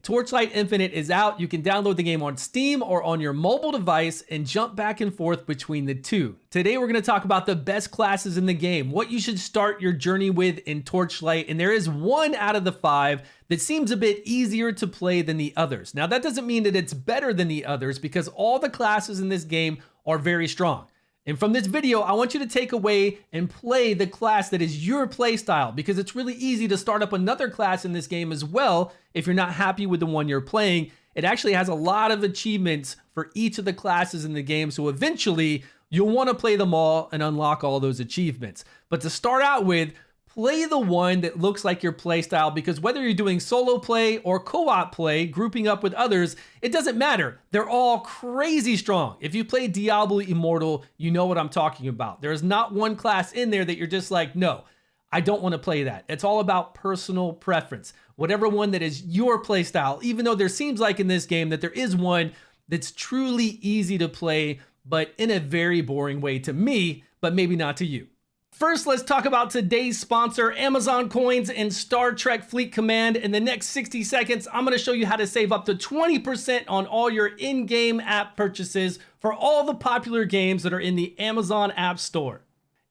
Torchlight Infinite is out. You can download the game on Steam or on your mobile device and jump back and forth between the two. Today we're going to talk about the best classes in the game, what you should start your journey with in Torchlight, and there is one out of the 5 that seems a bit easier to play than the others. Now that doesn't mean that it's better than the others because all the classes in this game are very strong. And from this video, I want you to take away and play the class that is your playstyle because it's really easy to start up another class in this game as well if you're not happy with the one you're playing. It actually has a lot of achievements for each of the classes in the game, so eventually you'll want to play them all and unlock all those achievements. But to start out with, play the one that looks like your playstyle because whether you're doing solo play or co-op play, grouping up with others, it doesn't matter. They're all crazy strong. If you play Diablo Immortal, you know what I'm talking about. There's not one class in there that you're just like, no, I don't want to play that. It's all about personal preference. Whatever one that is your playstyle, even though there seems like in this game that there is one that's truly easy to play, but in a very boring way to me, but maybe not to you. First, let's talk about today's sponsor, Amazon Coins and Star Trek Fleet Command. In the next 60 seconds, I'm going to show you how to save up to 20% on all your in-game app purchases for all the popular games that are in the Amazon App Store.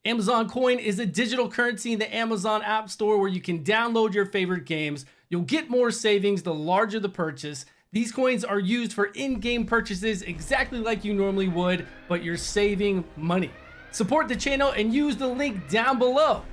Amazon Coin is a digital currency in the Amazon App Store where you can download your favorite games. You'll get more savings the larger the purchase. These coins are used for in-game purchases exactly like you normally would, but you're saving money. Support the channel and use the link down below.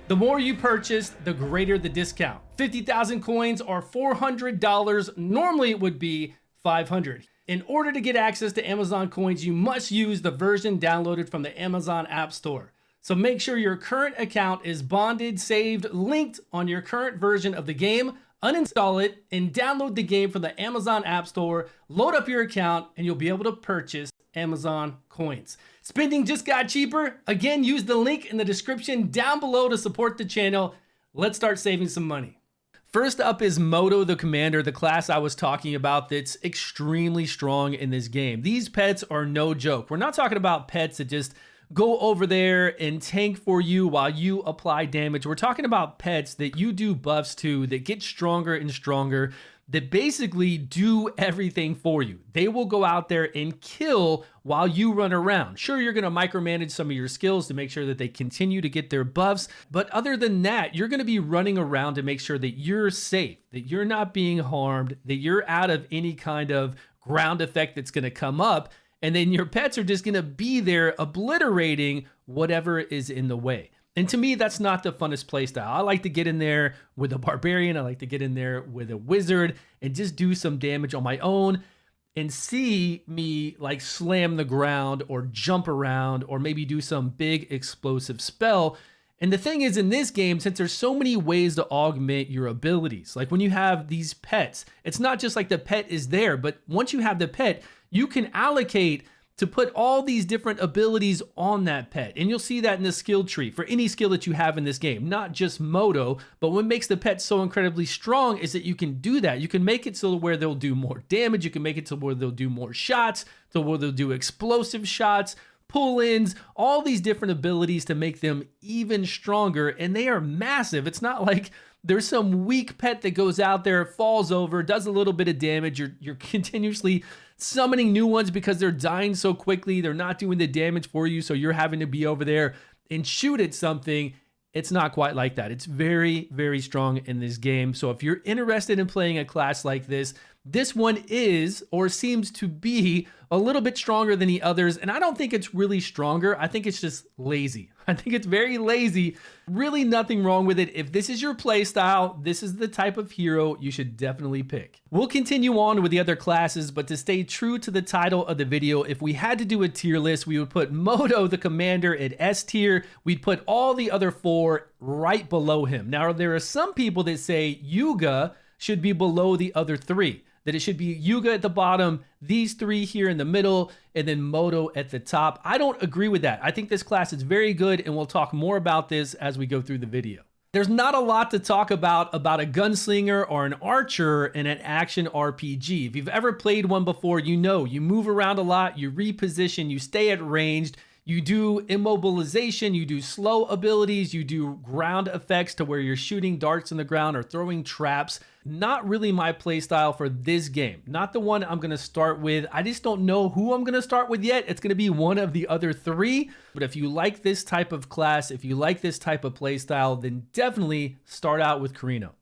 The more you purchase, the greater the discount. 50,000 coins are $400. Normally it would be $500. In order to get access to Amazon Coins, you must use the version downloaded from the Amazon App Store. So make sure your current account is bonded, saved, linked on your current version of the game. Uninstall it and download the game from the Amazon App Store, load up your account, and you'll be able to purchase Amazon Coins. Spending just got cheaper. Again, use the link in the description down below to support the channel. Let's start saving some money. First up is Moto the Commander, the class I was talking about that's extremely strong in this game. These pets are no joke. We're not talking about pets that just go over there and tank for you while you apply damage. We're talking about pets that you do buffs to that get stronger and stronger, that basically do everything for you. They will go out there and kill while you run around. Sure, you're going to micromanage some of your skills to make sure that they continue to get their buffs, but other than that, you're going to be running around to make sure that you're safe, that you're not being harmed, that you're out of any kind of ground effect that's going to come up. And then your pets are just going to be there obliterating whatever is in the way. And to me, that's not the funnest playstyle. I like to get in there with a barbarian. I like to get in there with a wizard and just do some damage on my own and see me like slam the ground or jump around or maybe do some big explosive spell. And the thing is, in this game, since there's so many ways to augment your abilities, like when you have these pets, it's not just like the pet is there, but once you have the pet, you can allocate to put all these different abilities on that pet. And you'll see that in the skill tree for any skill that you have in this game, not just Moto, but what makes the pet so incredibly strong is that you can do that. You can make it so where they'll do more damage. You can make it to where they'll do more shots, to where they'll do explosive shots, pull-ins, all these different abilities to make them even stronger, and they are massive. It's not like there's some weak pet that goes out there, falls over, does a little bit of damage. You're continuously summoning new ones because they're dying so quickly. They're not doing the damage for you, so you're having to be over there and shoot at something. It's not quite like that. It's very, very strong in this game. So if you're interested in playing a class like this, this one is or seems to be a little bit stronger than the others. And I don't think it's really stronger. I think it's just lazy. I think it's very lazy. Really nothing wrong with it. If this is your play style, this is the type of hero you should definitely pick. We'll continue on with the other classes, but to stay true to the title of the video, if we had to do a tier list, we would put Moto the Commander at S tier. We'd put all the other 4 right below him. Now, there are some people that say Yuga should be below the other 3. That it should be Yuga at the bottom, these 3 here in the middle, and then Moto at the top. I don't agree with that. I think this class is very good, and we'll talk more about this as we go through the video. There's not a lot to talk about a gunslinger or an archer in an action RPG. If you've ever played one before, you know you move around a lot, you reposition, you stay at ranged, You do immobilization, you do slow abilities, you do ground effects to where you're shooting darts in the ground or throwing traps. Not really my playstyle for this game. Not the one I'm gonna start with. I just don't know who I'm gonna start with yet. It's gonna be one of the other three. But if you like this type of class, if you like this type of playstyle, then definitely start out with Carino.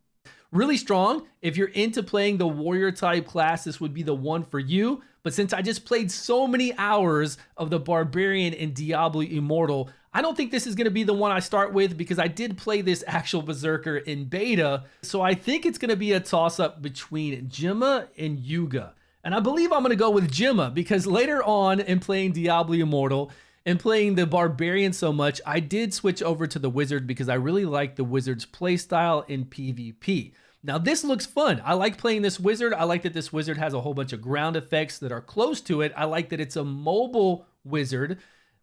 Really strong. If you're into playing the warrior type class, this would be the one for you. But since I just played so many hours of the Barbarian in Diablo Immortal, I don't think this is going to be the one I start with because I did play this actual Berserker in beta. So I think it's going to be a toss-up between Gemma and Yuga. And I believe I'm going to go with Gemma because later on in playing Diablo Immortal and playing the Barbarian so much, I did switch over to the Wizard because I really like the Wizard's playstyle in PvP. Now this looks fun. I like playing this Wizard. I like that this Wizard has a whole bunch of ground effects that are close to it. I like that it's a mobile Wizard.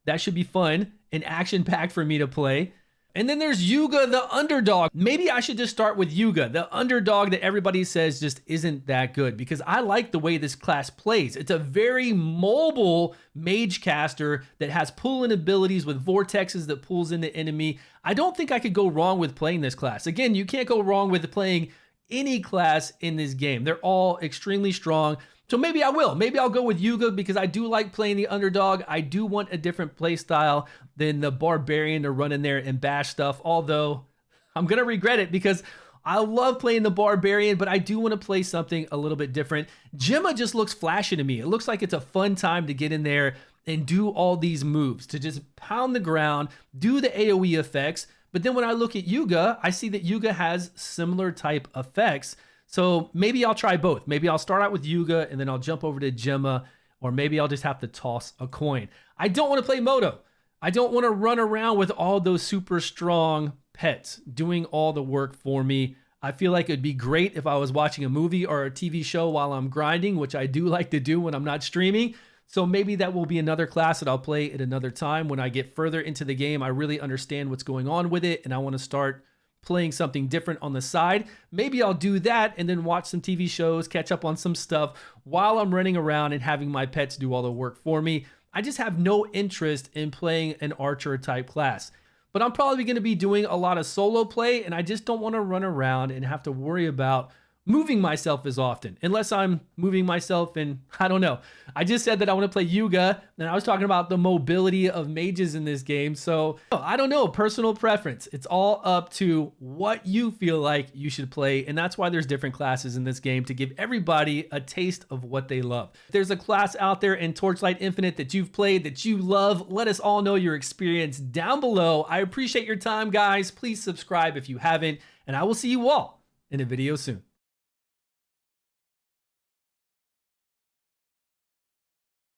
That should be fun and action-packed for me to play. And then there's Yuga the Underdog. Maybe I should just start with Yuga, the underdog that everybody says just isn't that good because I like the way this class plays. It's a very mobile mage caster that has pull-in abilities with vortexes that pulls in the enemy. I don't think I could go wrong with playing this class. Again, you can't go wrong with playing any class in this game. They're all extremely strong. So maybe I will. Maybe I'll go with Yuga because I do like playing the underdog. I do want a different play style than the Barbarian to run in there and bash stuff. Although I'm going to regret it because I love playing the Barbarian, but I do want to play something a little bit different. Gemma just looks flashy to me. It looks like it's a fun time to get in there and do all these moves, to just pound the ground, do the AoE effects. But then when I look at Yuga, I see that Yuga has similar type effects. So maybe I'll try both. Maybe I'll start out with Yuga and then I'll jump over to Gemma, or maybe I'll just have to toss a coin. I don't want to play Moto. I don't want to run around with all those super strong pets doing all the work for me. I feel like it'd be great if I was watching a movie or a TV show while I'm grinding, which I do like to do when I'm not streaming. So maybe that will be another class that I'll play at another time when I get further into the game. I really understand what's going on with it and I want to start playing something different on the side. Maybe I'll do that and then watch some TV shows, catch up on some stuff while I'm running around and having my pets do all the work for me. I just have no interest in playing an archer type class. But I'm probably going to be doing a lot of solo play and I just don't want to run around and have to worry about moving myself as often, unless I'm moving myself in, I don't know. I just said that I want to play Yuga, and I was talking about the mobility of mages in this game. So I don't know, personal preference. It's all up to what you feel like you should play. And that's why there's different classes in this game to give everybody a taste of what they love. If there's a class out there in Torchlight Infinite that you've played, that you love, let us all know your experience down below. I appreciate your time, guys. Please subscribe if you haven't, and I will see you all in a video soon.